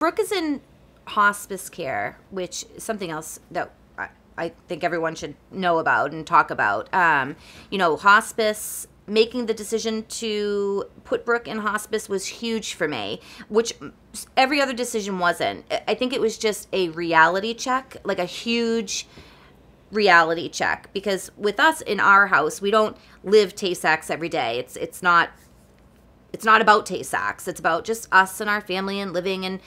Brooke is in hospice care, which is something else that I think everyone should know about and talk about. Hospice, making the decision to put Brooke in hospice was huge for me, which every other decision wasn't. I think it was just a reality check, like a huge reality check, because with us in our house, we don't live Tay-Sachs every day. It's not about Tay-Sachs. It's about just us and our family and living and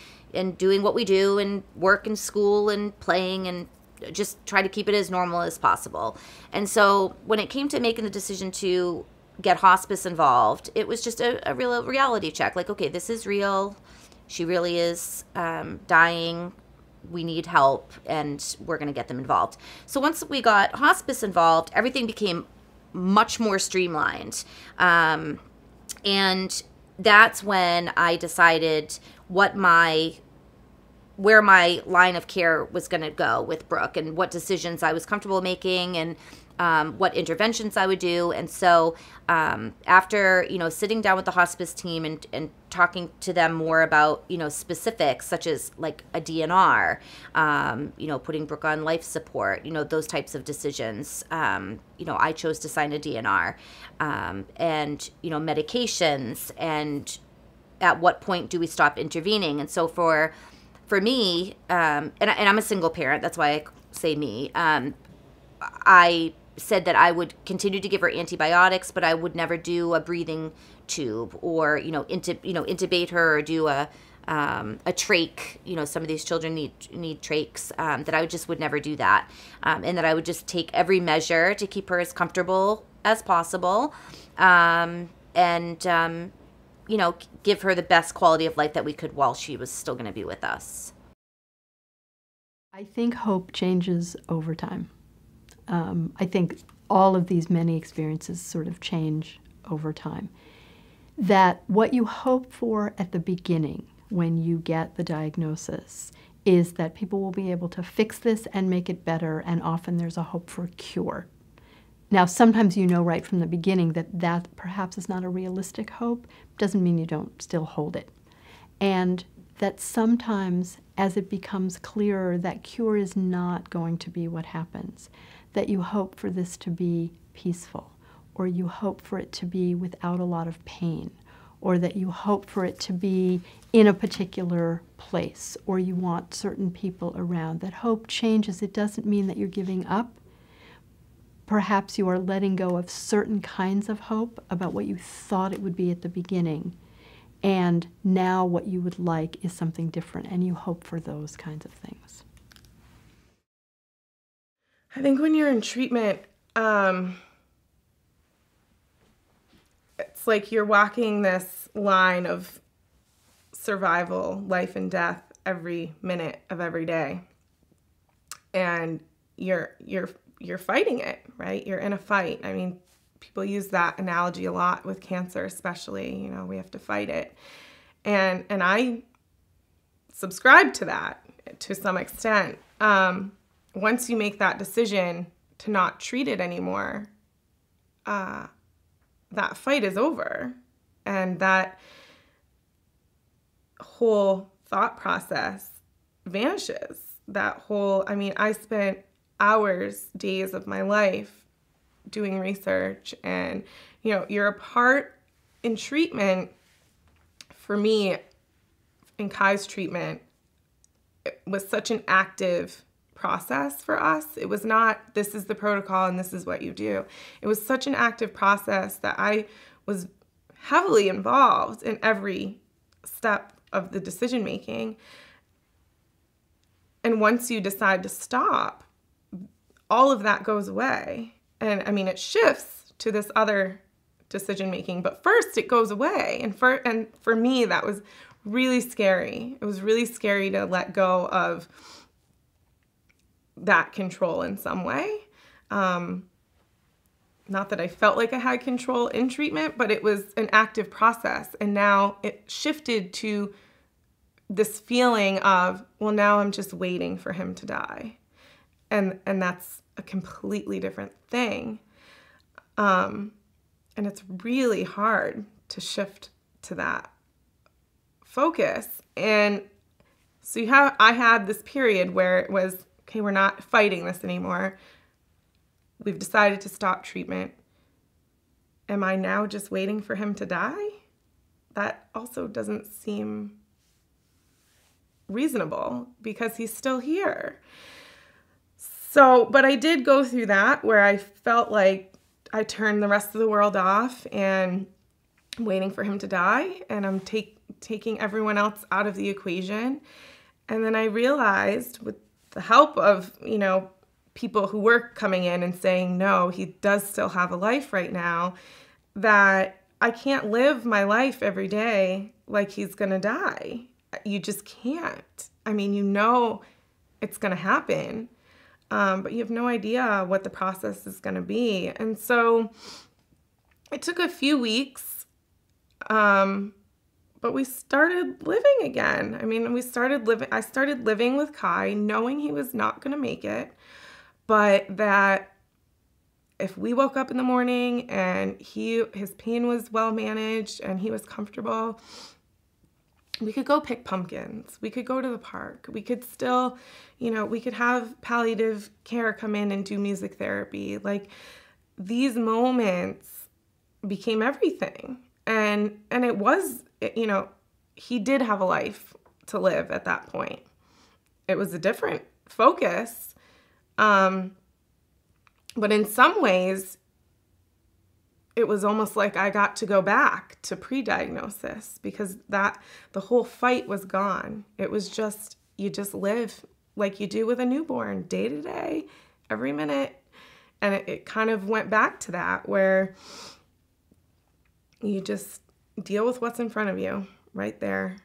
doing what we do and work and school and playing and just try to keep it as normal as possible. And so when it came to making the decision to get hospice involved, it was just a real reality check. Like, okay, this is real. She really is dying. We need help, and we're going to get them involved. So once we got hospice involved, everything became much more streamlined. And that's when I decided where my line of care was going to go with Brooke, and what decisions I was comfortable making, and what interventions I would do. And so after, sitting down with the hospice team and talking to them more about, specifics such as like a DNR, putting Brooke on life support, those types of decisions, I chose to sign a DNR, and, medications, and at what point do we stop intervening? And so for me, and I'm a single parent, that's why I say me, I said that I would continue to give her antibiotics, but I would never do a breathing tube or, intubate her or do a trach. Some of these children need trachs, that I would never do that. And that I would just take every measure to keep her as comfortable as possible. And give her the best quality of life that we could while she was still going to be with us. I think hope changes over time. I think all of these many experiences sort of change over time. That what you hope for at the beginning when you get the diagnosis is that people will be able to fix this and make it better, and often there's a hope for a cure. Now, sometimes right from the beginning that perhaps is not a realistic hope. Doesn't mean you don't still hold it. And that sometimes, as it becomes clearer that cure is not going to be what happens, that you hope for this to be peaceful, or you hope for it to be without a lot of pain, or that you hope for it to be in a particular place, or you want certain people around. That hope changes. It doesn't mean that you're giving up. Perhaps you are letting go of certain kinds of hope about what you thought it would be at the beginning, and now what you would like is something different, and you hope for those kinds of things. I think when you're in treatment, it's like you're walking this line of survival, life and death, every minute of every day, and you're fighting it, right? You're in a fight. I mean, people use that analogy a lot with cancer, especially. We have to fight it, and I subscribe to that to some extent. Once you make that decision to not treat it anymore, that fight is over, and that whole thought process vanishes. I spent hours, days of my life doing research, and, you're a part in treatment. For me, in Kai's treatment, it was such an active process for us. It was not, this is the protocol and this is what you do. It was such an active process that I was heavily involved in every step of the decision making. And once you decide to stop, all of that goes away. And it shifts to this other decision making, but first it goes away. And for me, that was really scary. It was really scary to let go of that control in some way. Not that I felt like I had control in treatment, but it was an active process. And now it shifted to this feeling of, well, now I'm just waiting for him to die. And that's a completely different thing. And it's really hard to shift to that focus. And So I had this period where it was, okay, we're not fighting this anymore. We've decided to stop treatment. Am I now just waiting for him to die? That also doesn't seem reasonable because he's still here. So, but I did go through that where I felt like I turned the rest of the world off and I'm waiting for him to die, and I'm taking everyone else out of the equation. And then I realized, with the help of, people who were coming in and saying, no, he does still have a life right now, that I can't live my life every day like he's going to die. You just can't. I mean, it's going to happen, but you have no idea what the process is going to be. And so it took a few weeks, but we started living again. I mean, I started living with Kai, knowing he was not going to make it, but that if we woke up in the morning and his pain was well managed and he was comfortable, we could go pick pumpkins. We could go to the park. We could still, we could have palliative care come in and do music therapy. Like, these moments became everything. And it was, he did have a life to live at that point. It was a different focus. But in some ways, it was almost like I got to go back to pre-diagnosis, because the whole fight was gone. It was just, you just live like you do with a newborn, day to day, every minute. And it kind of went back to that, where you just deal with what's in front of you right there.